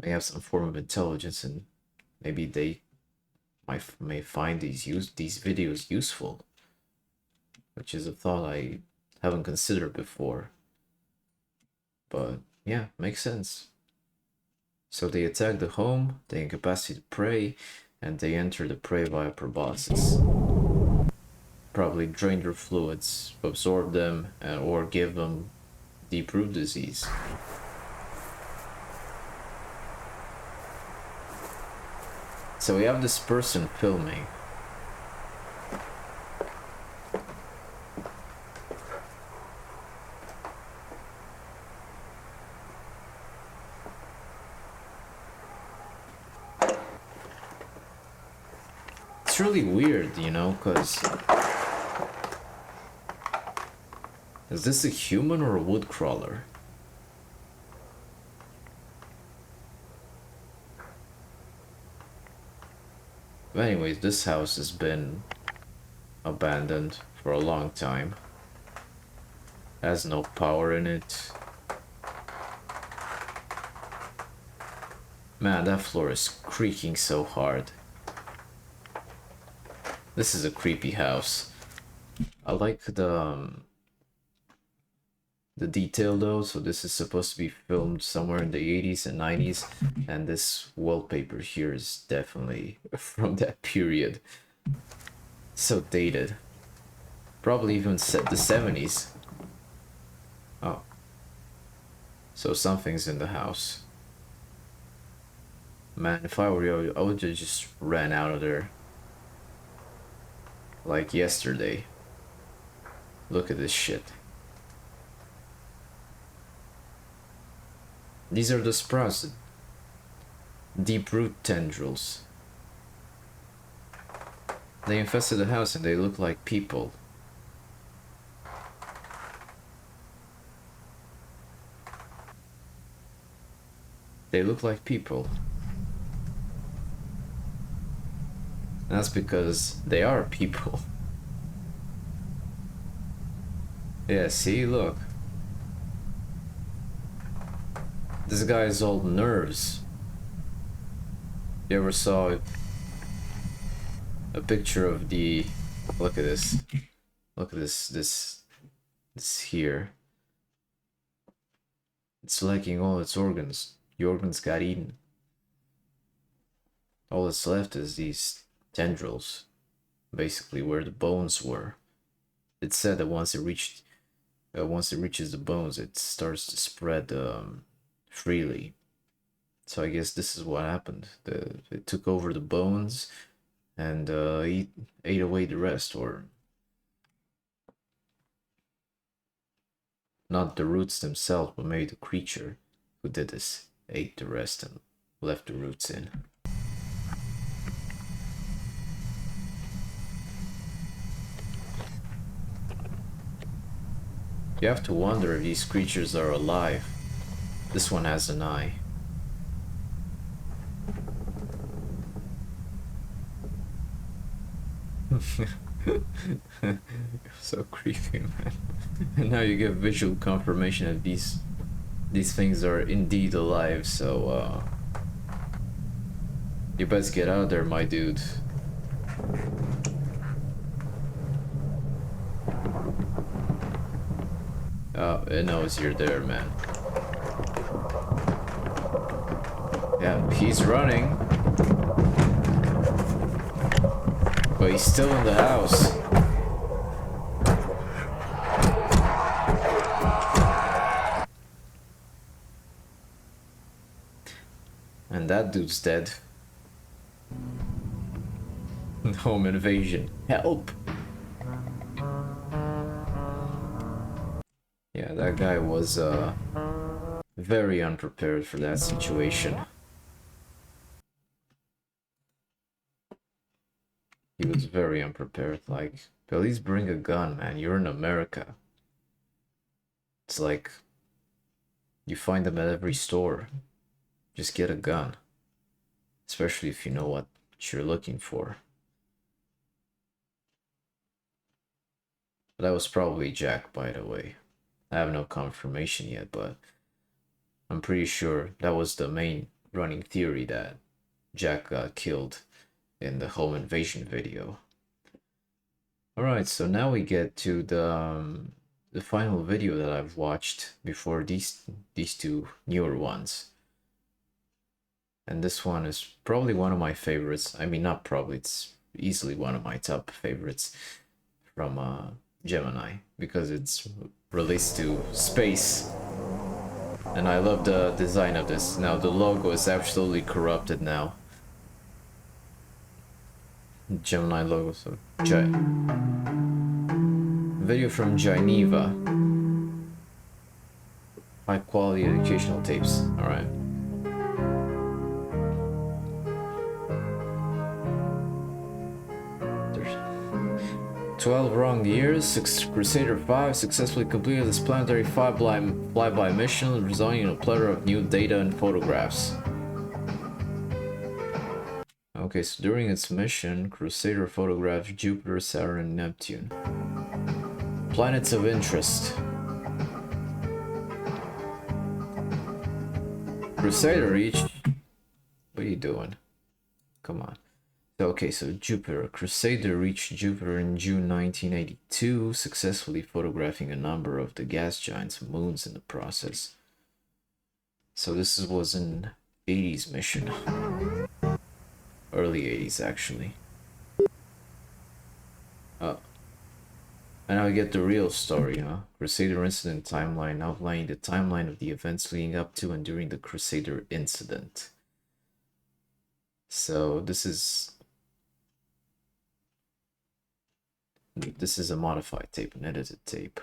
may have some form of intelligence, and maybe they may find these videos useful, which is a thought I haven't considered before. But yeah, makes sense. So they attack the home, they incapacitate prey, and they enter the prey via proboscis. Probably drain their fluids, absorb them, or give them deep root disease. So we have this person filming. It's really weird, you know, because is this a human or a wood crawler? But anyways, this house has been abandoned for a long time. Has no power in it. Man, that floor is creaking so hard. This is a creepy house. I like the detail though, so this is supposed to be filmed somewhere in the 80s and 90s, and this wallpaper here is definitely from that period. So dated. Probably even set the 70s. Oh. So something's in the house. Man, if I were you, I would have just ran out of there. Like yesterday. Look at this shit. These are the sprouts. Deep root tendrils. They infested the house and they look like people. They look like people. That's because they are people. Yeah, see, look. This guy is all nerves. You ever saw a picture of the... Look at this. Look at this here. It's lacking all its organs. The organs got eaten. All that's left is these tendrils, basically where the bones were. It's said that once it reaches the bones, it starts to spread freely. So I guess this is what happened. It took over the bones and ate away the rest, or not the roots themselves, but maybe the creature who did this ate the rest and left the roots in. You have to wonder if these creatures are alive. This one has an eye. So creepy, man. And now you get visual confirmation that these things are indeed alive, so you best get out of there, my dude. Oh, it knows you're there, man. Yeah, he's running. But he's still in the house. And that dude's dead. Home invasion. Help! Yeah, that guy was very unprepared for that situation. He was very unprepared. Like, at least bring a gun, man. You're in America. It's like you find them at every store. Just get a gun. Especially if you know what you're looking for. But that was probably Jack, by the way. I have no confirmation yet, but I'm pretty sure that was the main running theory, that Jack got killed in the home invasion video. Alright, so now we get to the final video that I've watched before these two newer ones. And this one is probably one of my favorites. I mean, not probably, it's easily one of my top favorites from Gemini, because it's relates to space. And I love the design of this. Now the logo is absolutely corrupted now. Gemini logo, so video from Geneva. High quality educational tapes. Alright. There's 12 wrong years. Crusader 5 successfully completed this planetary flyby mission, resulting in a plethora of new data and photographs. Okay, so during its mission, Crusader photographed Jupiter, Saturn, and Neptune. Planets of interest. Crusader reached... What are you doing? Come on. Okay, so Jupiter. Crusader reached Jupiter in June 1982, successfully photographing a number of the gas giant's moons in the process. So this was an 80s mission. Early 80s, actually. And now we get the real story, huh? Crusader incident timeline, outlining the timeline of the events leading up to and during the Crusader incident. So this is a modified tape, an edited tape.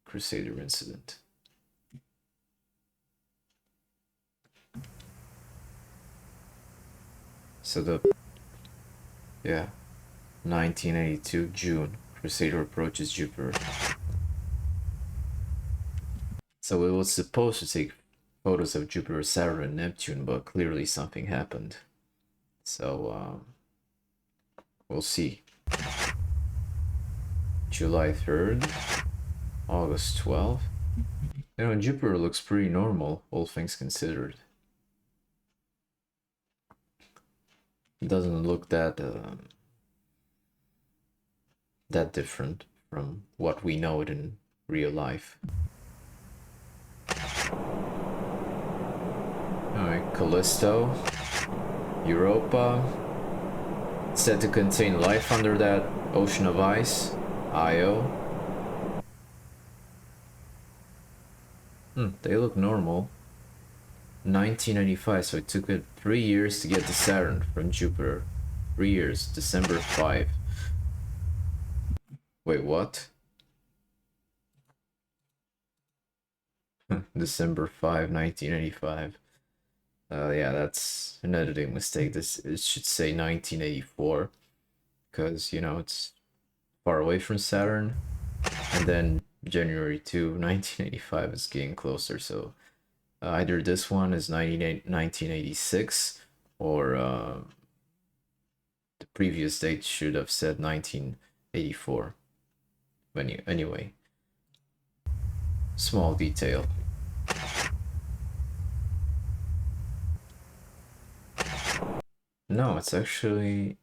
Crusader incident. So yeah, 1982 June, Crusader approaches Jupiter. So it was supposed to take photos of Jupiter, Saturn, and Neptune, but clearly something happened. So We'll see. July 3rd, August 12th. You know, Jupiter looks pretty normal, all things considered. It doesn't look that different from what we know it in real life. Alright, Callisto, Europa, said to contain life under that ocean of ice. Io. They look normal. 1995, so it took it 3 years to get to Saturn from Jupiter. 3 years, December 5. Wait, what? December 5, 1985. Yeah, that's an editing mistake. It should say 1984, because, you know, it's far away from Saturn. And then January 2, 1985 is getting closer, so either this one is 1986, or the previous date should have said 1984. Anyway, small detail. No, it's actually...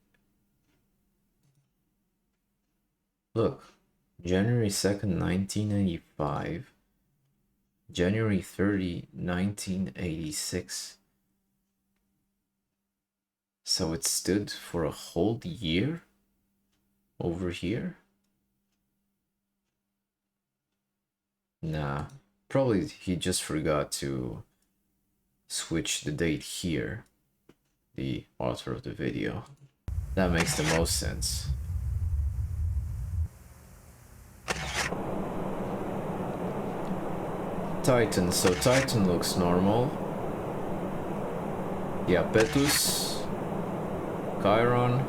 Look, January 2nd, 1985. January 30, 1986. So it stood for a whole year over here? Nah, probably he just forgot to switch the date here, the author of the video. That makes the most sense. Titan, so Titan looks normal. Yeah, Petus, Chiron.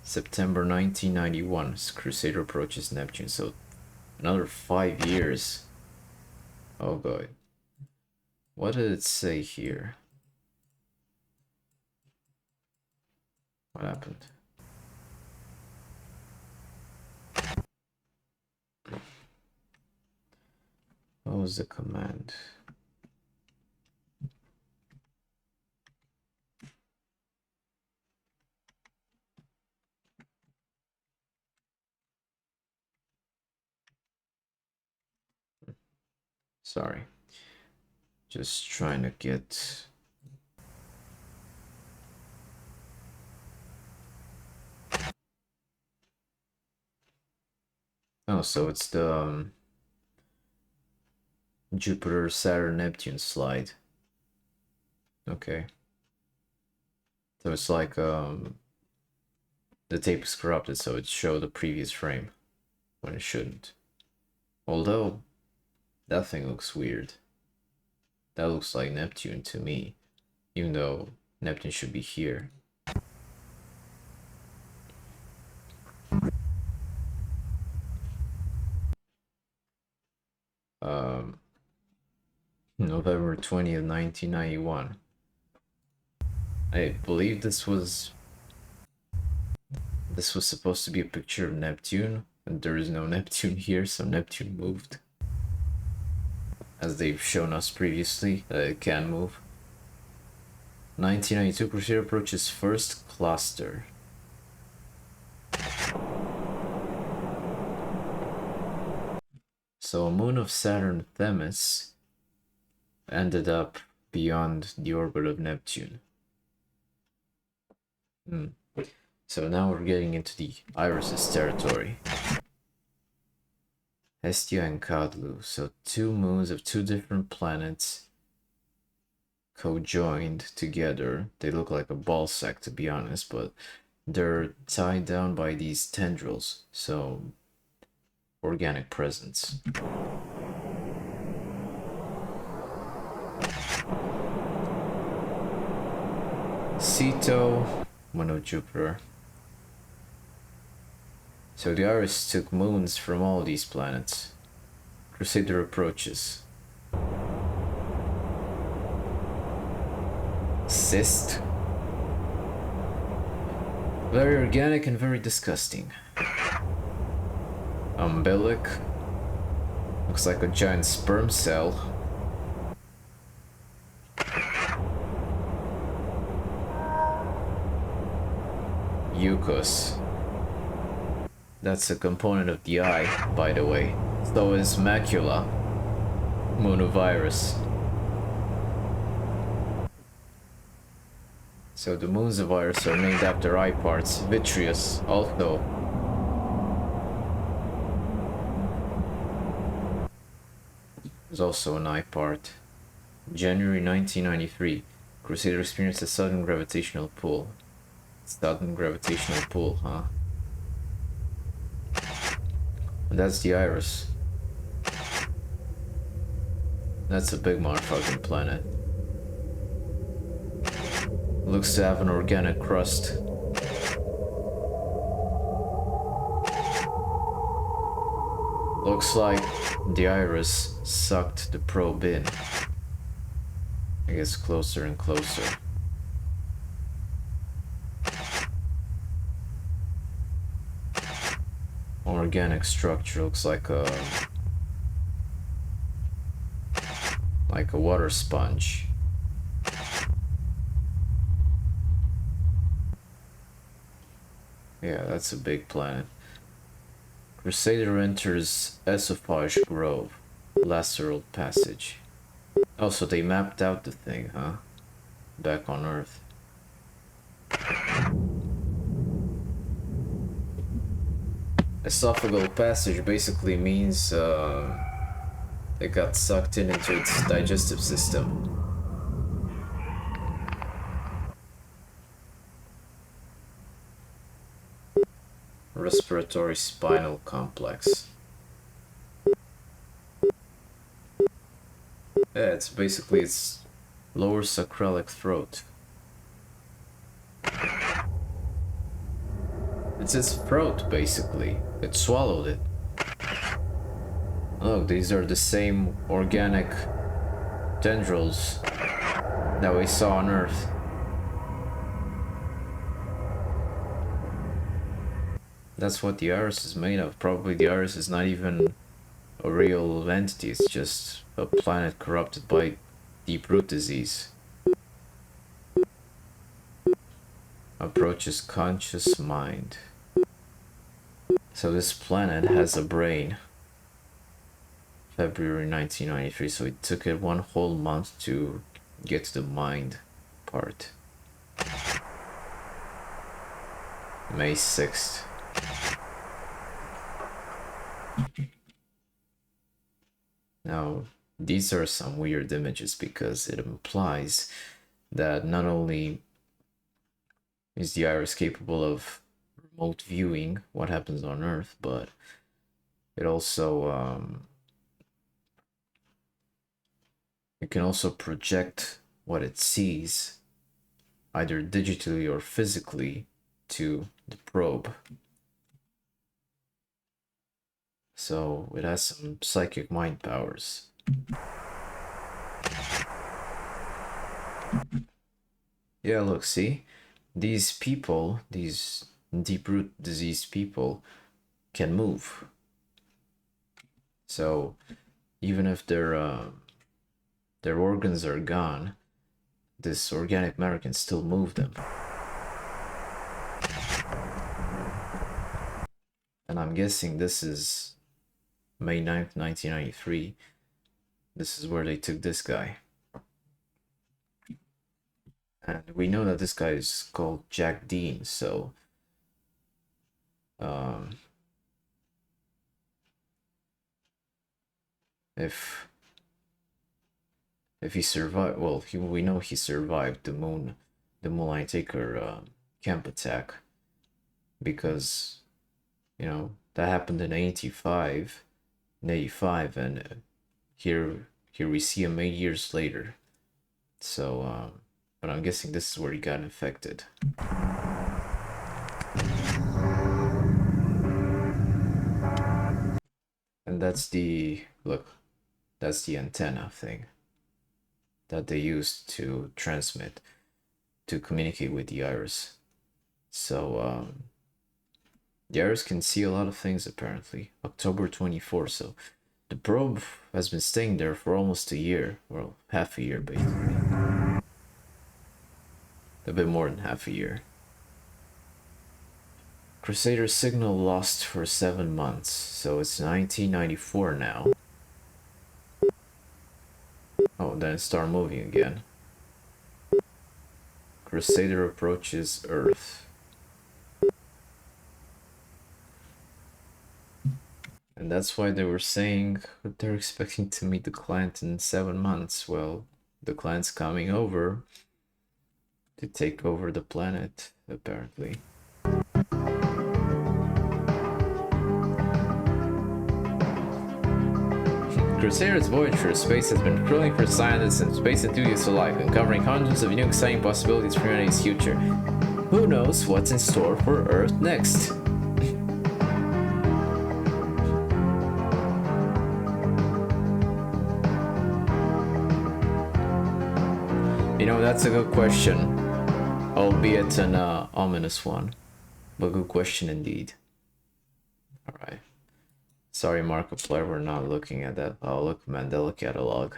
September 1991, Crusader approaches Neptune, so another 5 years. Oh god. What did it say here? What happened? What was the command? Sorry. Just trying to get... Oh, so it's the Jupiter, Saturn, Neptune slide. Okay. So it's like the tape is corrupted, so it showed the previous frame when it shouldn't. Although that thing looks weird. That looks like Neptune to me, even though Neptune should be here. November 20th, 1991. I believe this was supposed to be a picture of Neptune, and there is no Neptune here, so Neptune moved. As they've shown us previously, that it can move. 1992, Crusader approaches first cluster. So a moon of Saturn, Themis, ended up beyond the orbit of Neptune. So now we're getting into the Irises territory. Hestia and Kadlu, so two moons of two different planets co-joined together. They look like a ball sack, to be honest, but they're tied down by these tendrils, so organic presence. Ceto, one of Jupiter. So the Iris took moons from all these planets. Crusader approaches. cyst. Very organic and very disgusting. Umbilic. Looks like a giant sperm cell. Mucus. That's a component of the eye, by the way. So is macula. Monovirus. So the moons of virus are named after eye parts. Vitreous also. There's also an eye part. January 1993. Crusader experienced a sudden gravitational pull. Sudden gravitational pull, huh? And that's the iris. That's a big motherfucking planet. Looks to have an organic crust. Looks like the iris sucked the probe in. It gets closer and closer. Organic structure looks like a water sponge. Yeah, that's a big planet. Crusader enters Esophagus Grove, Lateral Passage. Oh, so they mapped out the thing, huh? Back on Earth. Esophageal passage basically means it got sucked in into its digestive system. Respiratory spinal complex. Yeah, it's basically its lower sacralic throat. It's its throat, basically. It swallowed it. Look, these are the same organic tendrils that we saw on Earth. That's what the iris is made of. Probably the iris is not even a real entity, it's just a planet corrupted by deep root disease. Approaches conscious mind. So this planet has a brain. February 1993, so it took it 1 whole month to get to the mind part. May 6th. Now, these are some weird images because it implies that not only is the iris capable of remote viewing what happens on Earth, but it also it can also project what it sees, either digitally or physically, to the probe. So it has some psychic mind powers. Yeah, look, see? These people, these deep root diseased people, can move. So even if their organs are gone, this organic matter can still move them. And I'm guessing this is May 9th, 1993. This is where they took this guy. And we know that this guy is called Jack Dean, so if he survived, well, we know he survived the Moonlight Taker camp attack, because you know that happened in 85, and here we see him 8 years later. So but I'm guessing this is where he got infected. And that's the, look, that's the antenna thing that they used to transmit. to communicate with the iris. So the iris can see a lot of things apparently. October 24, so the probe has been staying there for almost a year. Well, half a year basically. A bit more than half a year. Crusader signal lost for 7 months, so it's 1994 now. Oh, then it started moving again. Crusader approaches Earth. And that's why they were saying they're expecting to meet the client in 7 months. Well, the client's coming over to take over the planet, apparently. Crusader's voyage through space has been thrilling for scientists and space enthusiasts alike, uncovering hundreds of new exciting possibilities for humanity's future. Who knows what's in store for Earth next? You know, that's a good question, albeit an ominous one, but good question indeed. Alright. Sorry, Markiplier, we're not looking at that. Oh, look, Mandela Catalog.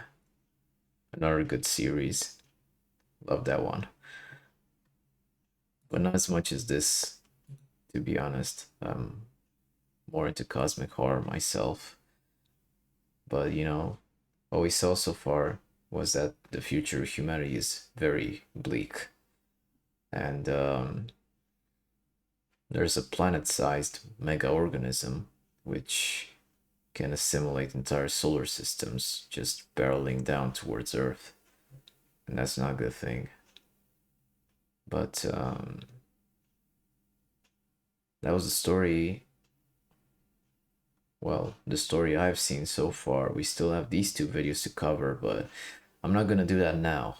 Another good series. Love that one. But not as much as this, to be honest. I'm more into cosmic horror myself. But, you know, what we saw so far was that the future of humanity is very bleak. And there's a planet-sized mega-organism which can assimilate entire solar systems, just barreling down towards Earth. And that's not a good thing. But that was the story. Well, the story I've seen so far. We still have these 2 videos to cover, but I'm not gonna do that now.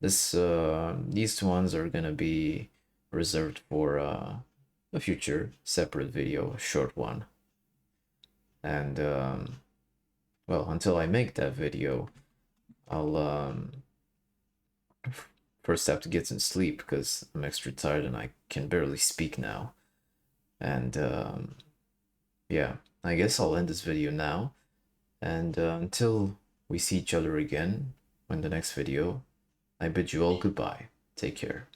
These 2 ones are gonna be reserved for a future separate video, a short one. And well, until I make that video, I'll first have to get some sleep because I'm extra tired and I can barely speak now. And yeah, I guess I'll end this video now. And until we see each other again in the next video, I bid you all goodbye. Take care.